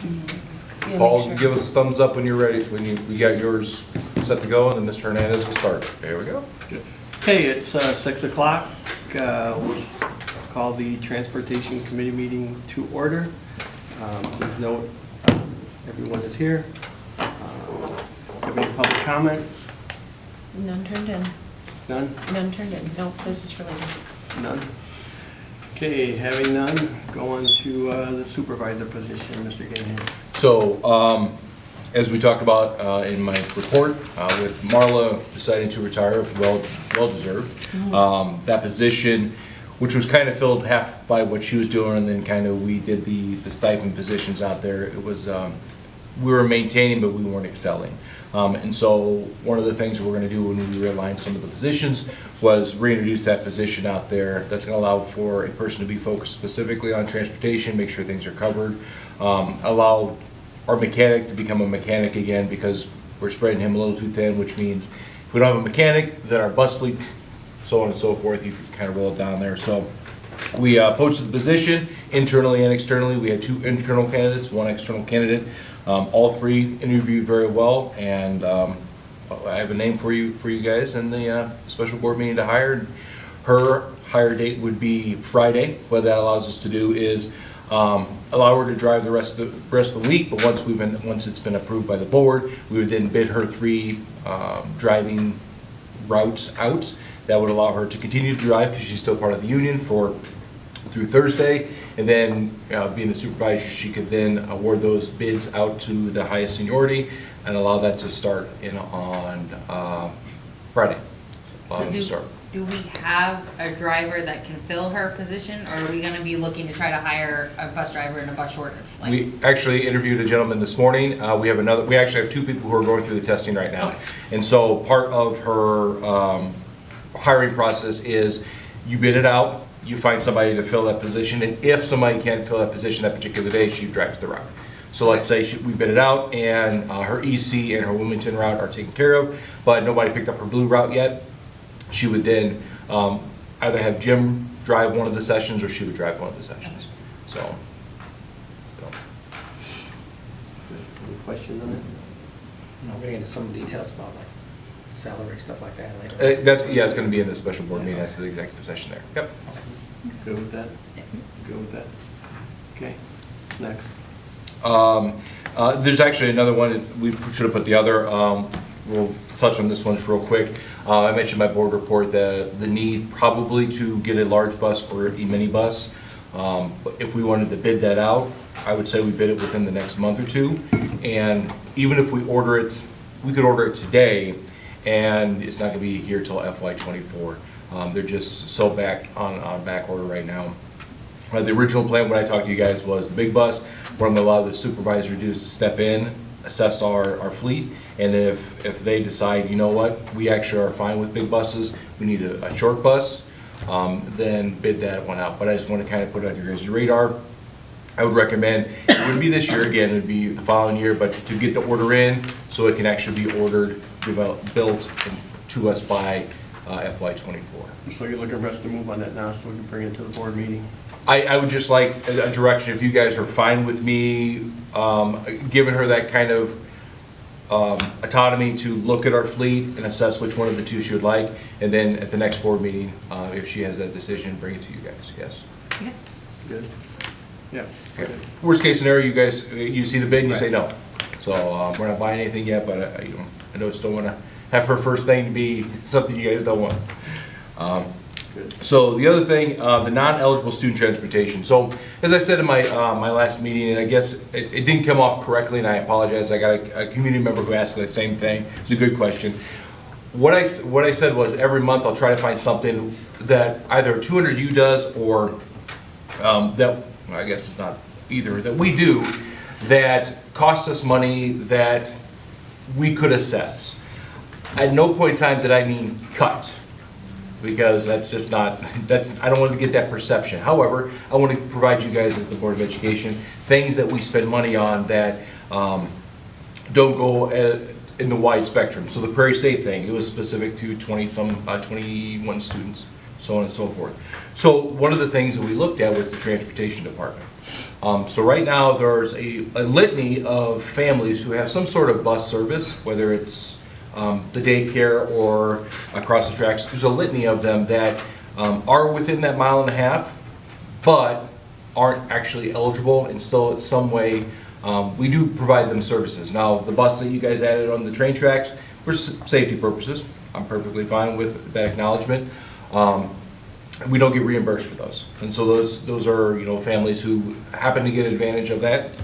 Yeah, Paul, make sure. give us a thumbs up when you're ready, when we got yours set to go, and then Mr. Hernandez will start. There we go. Okay, it's 6 o'clock. We'll call the Transportation Committee meeting to order. Please note, everyone is here. Have any public comments? None turned in. None? None turned in. No, this is related. None? Okay, having none, go on to the supervisor position, Mr. Gahan. So, as we talked about in my report, with Marla deciding to retire, well-deserved, that position, which was kind of filled half by what she was doing, and then kind of we did the stipend positions out there. It was, we were maintaining, but we weren't excelling. And so one of the things we're going to do when we realign some of the positions was reintroduce that position out there. That's going to allow for a person to be focused specifically on transportation, make sure things are covered, allow our mechanic to become a mechanic again, because we're spreading him a little too thin, which means if we don't have a mechanic, then our bus fleet, so on and so forth, you can kind of roll it down there. So we posted the position internally and externally. We had 2 internal candidates, 1 external candidate. All 3 interviewed very well, and I have a name for you guys in the special board meeting to hire. Her hire date would be Friday. What that allows us to do is allow her to drive the rest of the week, but once it's been approved by the board, we would then bid her 3 driving routes out. That would allow her to continue to drive, because she's still part of the union, through Thursday, and then being the supervisor, she could then award those bids out to the highest seniority and allow that to start on Friday. Do we have a driver that can fill her position, or are we gonna be looking to try to hire a bus driver in a bus shortage? Like, We actually interviewed a gentleman this morning. We actually have 2 people who are going through the testing right now. Okay. And so part of her hiring process is you bid it out, you find somebody to fill that position, and if somebody can't fill that position that particular day, she drives the route. So let's say we bid it out, and her EC and her Wilmington route are taken care of, but nobody picked up her blue route yet. She would then either have Jim drive one of the sessions, or she would drive one of the sessions. So. Any questions on it? We're gonna get into some details about like salary, stuff like that later. It's going to be in the special board meeting. That's the executive session there. Yep. Good with that? Good with that? Okay, next. There's actually another one. We should have put the other. We'll touch on this one just real quick. I mentioned in my board report the need probably to get a large bus or a mini bus. But if we wanted to bid that out, I would say we bid it within the next month or 2. And even if we order it, we could order it today, and it's not going to be here till FY24. They're just so back on back order right now. The original plan when I talked to you guys was the big bus. What I'm going to allow the supervisor to do is to step in, assess our fleet, and if they decide, you know what, we actually are fine with big buses, we need a short bus, then bid that one out. But I just want to kind of put it on your guys' radar. I would recommend, it wouldn't be this year again, it would be the following year, but to get the order in so it can actually be ordered, built to us by FY24. So you're looking for us to move on that now, so we can bring it to the board meeting? I would just like a direction, if you guys are fine with me giving her that kind of autonomy to look at our fleet and assess which one of the 2 she would like, and then at the next board meeting, if she has that decision, bring it to you guys. Yes. okay. Good? Yeah. Okay. Worst case scenario, you see the bid and you say no. So we're not buying anything yet, but I just don't want to have her first thing be something you guys don't want. So the other thing, the non-eligible student transportation. So as I said in my my last meeting, and I guess it didn't come off correctly, and I apologize. I got a community member who asked that same thing. It's a good question. What I said was every month I'll try to find something that either 200U does or that, I guess it's not either, that we do that costs us money that we could assess. At no point in time did I mean cut, because that's just not, I don't want to get that perception. However, I want to provide you guys as the Board of Education things that we spend money on that don't go in the wide spectrum. So the Prairie State thing, it was specific to 21 students, so on and so forth. So one of the things that we looked at was the transportation department. So right now, there's a litany of families who have some sort of bus service, whether it's the daycare or across the tracks. There's a litany of them that are within that 1.5 miles, but aren't actually eligible, and still in some way, we do provide them services. Now, the bus that you guys added on the train tracks, for safety purposes, I'm perfectly fine with that acknowledgement. We don't get reimbursed for those. And so those are, you know, families who happen to get advantage of that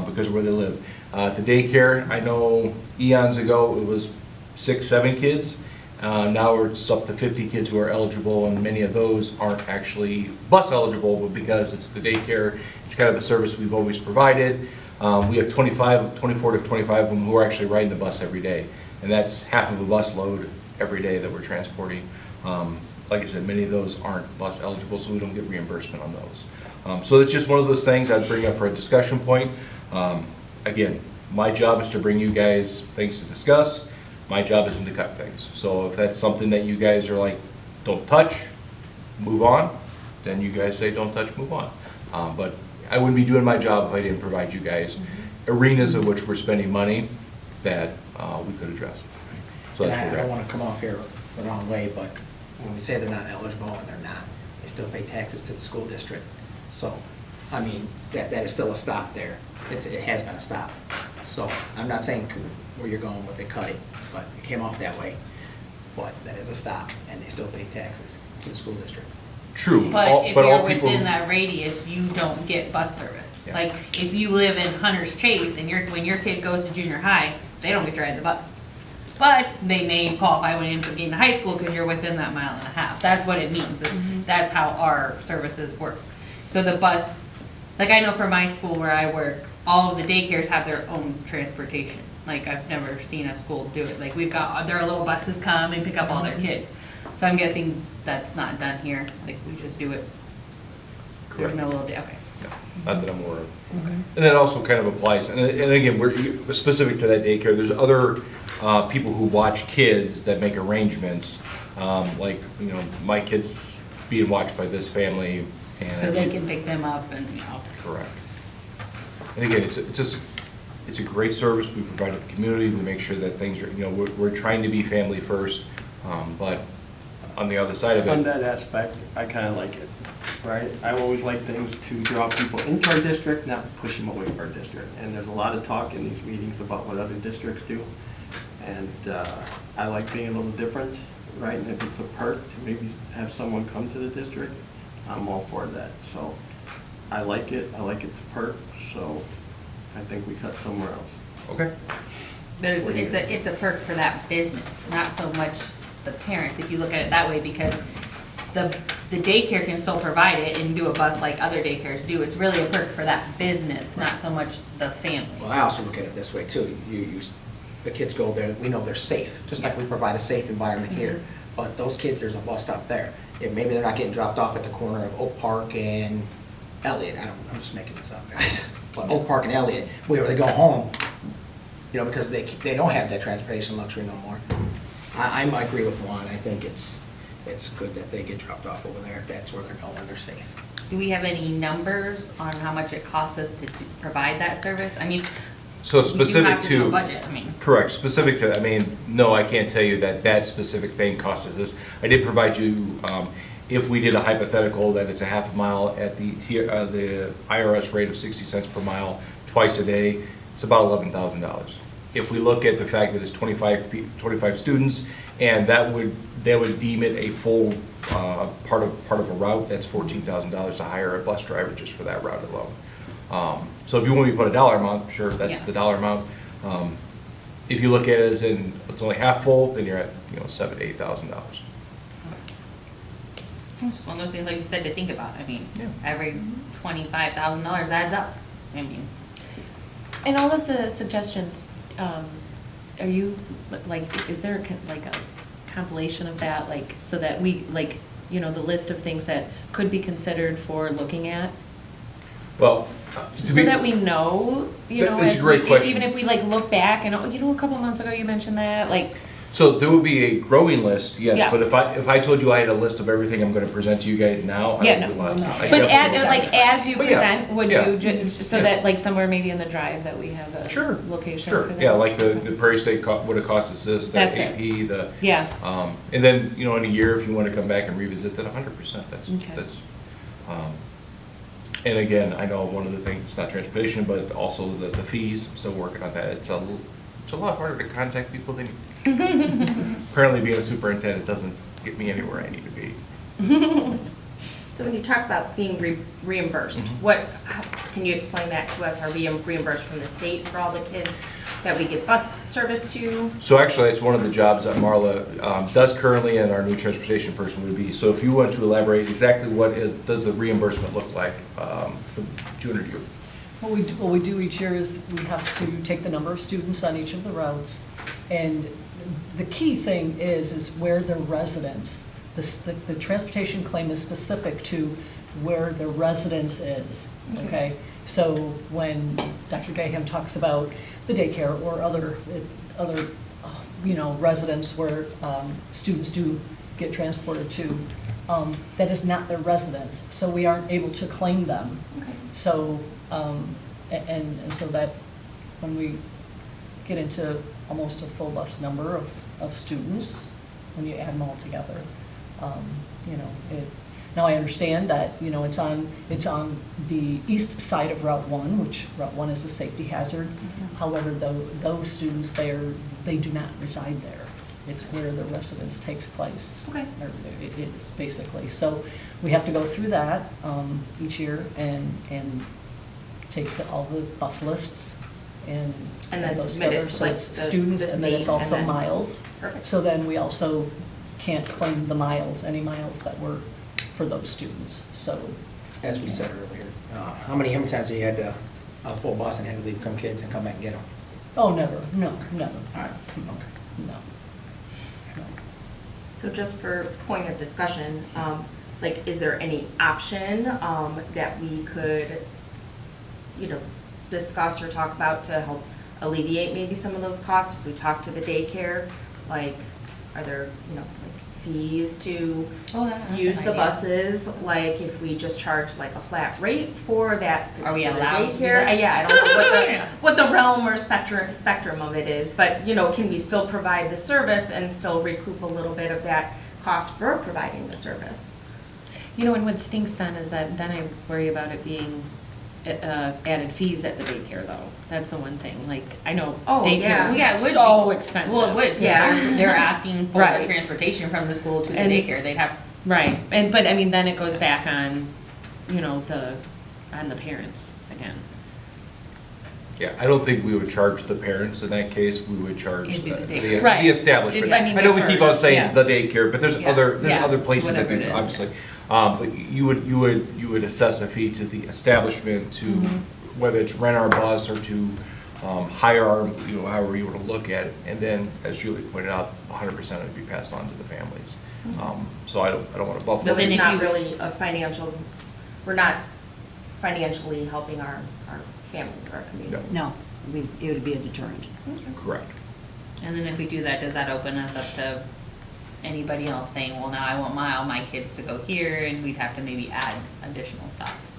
because of where they live. The daycare, I know eons ago, it was 6, 7 kids. Now it's up to 50 kids who are eligible, and many of those aren't actually bus eligible, but because it's the daycare, it's kind of a service we've always provided. We have 24 to 25 of them who are actually riding the bus every day, and that's half of a bus load every day that we're transporting. Like I said, many of those aren't bus eligible, so we don't get reimbursement on those. So it's just one of those things I'd bring up for a discussion point. Again, my job is to bring you guys things to discuss. My job isn't to cut things. So if that's something that you guys are like, don't touch, move on, then you guys say don't touch, move on. But I wouldn't be doing my job if I didn't provide you guys arenas in which we're spending money that we could address. So And that's I where don't we're want to come off here the wrong way, but when we say they're not eligible and they're not, they still pay taxes to the school district. So, I mean, that is still a stop there. It has been a stop. So I'm not saying where you're going with the cutting, but it came off that way. But that is a stop, and they still pay taxes to the school district. true. But if all you're people within who- that radius, you don't get bus service. Yeah. Like, if you live in Hunter's Chase and when your kid goes to junior high, they don't get to ride the bus. But they may qualify when you end up getting to high school because you're within that 1.5 miles. That's what it means. That's how our services work. So the bus, like I know for my school where I work, all of the daycares have their own transportation. Like, I've never seen a school do it. Like, we've got, their little buses come and pick up all their kids. So I'm guessing that's not done here. Like, we just do it. There's Correct. no little day, okay. Yeah, not that I'm aware of. And that also kind of applies, and again, we're specific to that daycare. There's other people who watch kids that make arrangements, like, you know, my kid's being watched by this family. And So they can pick them up and, you know. Correct. And again, it's a great service we provide to the community. We make sure that things are, you know, we're trying to be family first, but on the other side of On it, that aspect, I kind of like it, right? I always like things to draw people into our district, not push them away from our district. And there's a lot of talk in these meetings about what other districts do. And I like being a little different, right? And if it's a perk to maybe have someone come to the district, I'm all for that. So I like it. I like it's a perk. So I think we cut somewhere else. okay. But it's a perk for that business, not so much the parents, if you look at it that way, because the daycare can still provide it and do a bus like other daycares do. It's really a perk for that business, not so much the families. Well, I also look at it this way too. The kids go there, we know they're safe, just like we provide a safe environment here. But those kids, there's a bus stop there. Maybe they're not getting dropped off at the corner of Oak Park and Elliott. I'm just making this up, guys. But Oak Park and Elliott, where they go home, you know, because they don't have that transportation luxury no more. I agree with Juan. I think it's good that they get dropped off over there if that's where they're going, they're safe. Do we have any numbers on how much it costs us to provide that service? I mean, So you specific have to do a to, budget, I mean. correct, specific to, I mean, no, I can't tell you that specific thing costs us this. I did provide you, if we did a hypothetical that it's a 1/2 mile at the IRS rate of 60 cents per mile twice a day, it's about $11,000. If we look at the fact that it's 25 students, and they would deem it a full part of a route, that's $14,000 to hire a bus driver just for that route alone. So if you want me to put a dollar amount, sure, that's Yeah. the dollar amount. If you look at it as in it's only half full, then you're at, you know, $7,000 to $8,000. It's just one of those things, like you said, to think about. I mean, Yeah. every $25,000 adds up. I mean, And all of the suggestions, are you, like, is there like a compilation of that, like, so that we, like, you know, the list of things that could be considered for looking at? Well, So that we know, you know, That's a as great we, question. even if we like look back and, oh, you know, a couple months ago you mentioned that, like, So there would be a growing list, yes, but Yes. if I told you I had a list of everything I'm gonna present to you guys now, I Yeah, would no. not. No. I But definitely as, would like, not. as you But yeah, present, would yeah. you, so Yeah. that, like, somewhere maybe in the drive that we have a Sure, location sure, for that? yeah, like the Prairie State would have cost us this, the That's it. AP, the, Yeah, and then, you know, in a year, if you wanna come back and revisit that 100%, Okay. and again, I know one of the things, it's not transportation, but also the fees, I'm still working on that, it's a lot harder to contact people than apparently being a superintendent doesn't get me anywhere I need to be. So when you talk about being reimbursed, can you explain that to us? Are we reimbursed from the state for all the kids that we give bus service to? So actually, it's one of the jobs that Marla does currently, and our new transportation person would be. So if you want to elaborate exactly does the reimbursement look like for the junior year? What we do each year is we have to take the number of students on each of the routes, and the key thing is where their residence. The transportation claim is specific to where their residence is, okay? So when Dr. Gaham talks about the daycare or other, residents where students do get transported to, that is not their residence, so we aren't able to claim them. Okay. So, and so that when we get into almost a full bus number of students, when you add them all together, now I understand that, it's on the east side of Route 1, which Route 1 is a safety hazard. However, those students they do not reside there. It's where their residence takes place. Okay. Or it is basically. So we have to go through that each year and take all the bus lists and then those submit it together. to, So like, it's the students and then it's state, and also then- miles. Perfect. So then we also can't claim the miles, any miles that were for those students, so. As we said earlier, how many times have you had a full bus and had to leave come kids and come back and get them? Oh, never, no, never, All right, okay. no. No. So just for point of discussion, is there any option that we could, discuss or talk about to help alleviate maybe some of those costs? If we talk to the daycare, are there, fees to That's use an the idea. buses? If we just charge a flat rate for that Are we particular allowed to do daycare? that? Yeah, I don't know what the realm or spectrum of it is, but, can we still provide the service and still recoup a little bit of that cost for providing the service? and what stinks then is that then I worry about it being added fees at the daycare though. That's the one thing, I know Oh, daycare yeah. is Yeah, it would so be. expensive. Well, it would, Yeah. yeah. They're asking for Right. transportation from the school to the And- daycare. They'd have, Right, but I mean, then it goes back on, on the parents again. Yeah, I don't think we would charge the parents in that case, we would charge It'd be the the daycare. Right. the establishment. I mean, I know we keep on first, saying yes. the daycare, but there's Yeah. other Yeah, places that whatever do, it is. obviously. But you would assess a fee to the establishment to, whether it's rent our bus or to hire our, however you want to look at it. And then, as Julie pointed out, 100% would be passed on to the families. So I don't want to buffalo. So then it's if not you- really we're not financially helping our families or our community. No, it would be a deterrent. Correct. and then if we do that, does that open us up to anybody else saying, well, now I want my kids to go here, and we'd have to maybe add additional stops?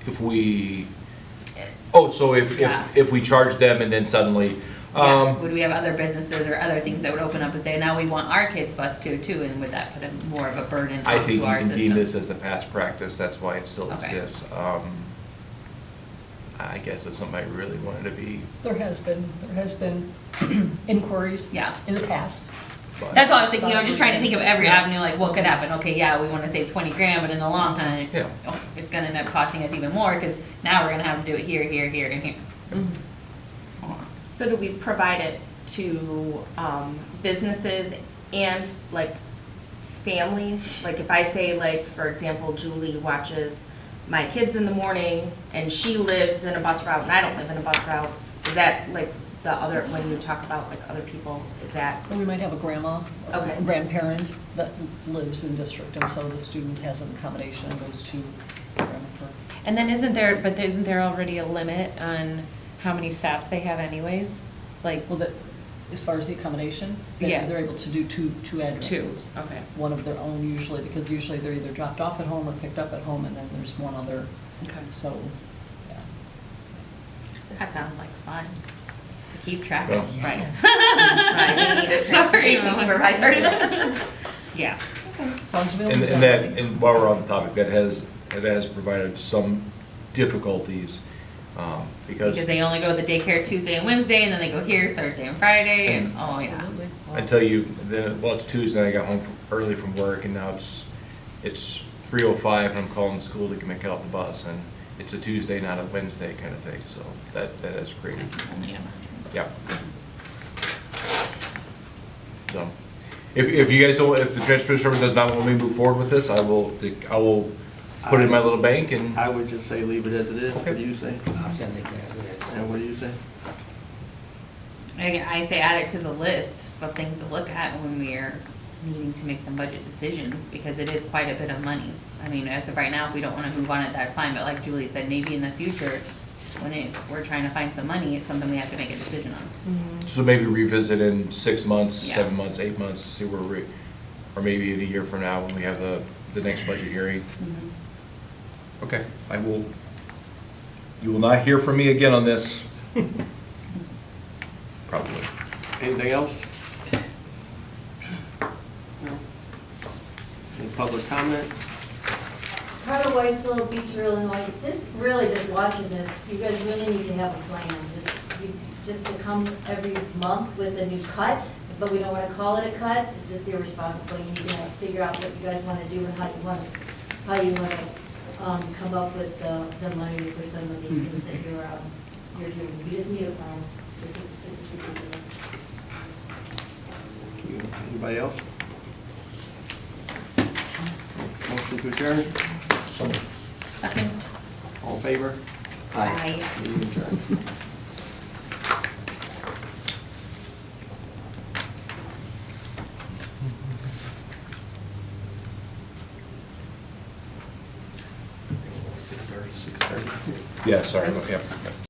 If we, if we charge them and then suddenly, Yeah. Would we have other businesses or other things that would open up and say, now we want our kids bus too, and would that put more of a burden I think onto you our can system? deem this as a past practice, that's why it still Okay. exists. I guess if somebody really wanted to be, There has been inquiries Yeah. in the past. but. That's all I was thinking, just trying to think of every avenue, what could happen. Okay, yeah, we wanna save 20 grand, but in the long time, Yeah. it's gonna end up costing us even more, cause now we're gonna have to do it here, here, here, and here. So do we provide it to businesses and families? If I say for example, Julie watches my kids in the morning and she lives in a bus route and I don't live in a bus route, is that the other, when you talk about other people, is that? Or we might have a grandma, or Okay. a grandparent that lives in district, and so the student has an accommodation and goes to grandma for. And then isn't there already a limit on how many stops they have anyways? Well, as far as the accommodation, they're Yeah. they're able to do two addresses. Okay. One of their own usually, because usually they're either dropped off at home or picked up at home, and then there's one other, Okay. so, yeah. That sounds like fun, to keep track Well. of, right? Right, we need a transportation supervisor. Yeah. As long as we don't And lose and that, anybody. and while we're on the topic, it has provided some difficulties, because Because they only go to the daycare Tuesday and Wednesday, and then they go here Thursday and Friday, and, And- oh, yeah. Absolutely. I tell you, then, well, it's Tuesday, I got home early from work, and now it's 3:05, and I'm calling the school to make out the bus, and it's a Tuesday, not a Wednesday kind of thing, so that has created, Only imagine. yeah. So, if you guys don't, if the transportation service does not want me to move forward with this, I will put it in my little bank and. I would just say leave it as it is. What do you say? I'll send it there. And what do you say? I say add it to the list of things to look at when we are needing to make some budget decisions, because it is quite a bit of money. I mean, as of right now, if we don't wanna move on it, that's fine, but like Julie said, maybe in the future, when we're trying to find some money, it's something we have to make a decision on. So maybe revisit in 6 months, Yeah. 7 months, 8 months, to see where we, or maybe in a year from now when we have the next budget hearing. Okay, you will not hear from me again on this. Probably. Anything else? No. Any public comment? Carter Weissel, Beecher, Illinois. This really, just watching this, you guys really need to have a plan. Just to come every month with a new cut, but we don't want to call it a cut. It's just irresponsible. You need to figure out what you guys want to do and how you want to come up with the money for some of these things that you're doing. You just need a plan. This is ridiculous. Anybody else? Motion to adjourn? Second. All in favor? Aye. Meeting adjourned. Six thirty. 6:30. Yeah, sorry, yeah.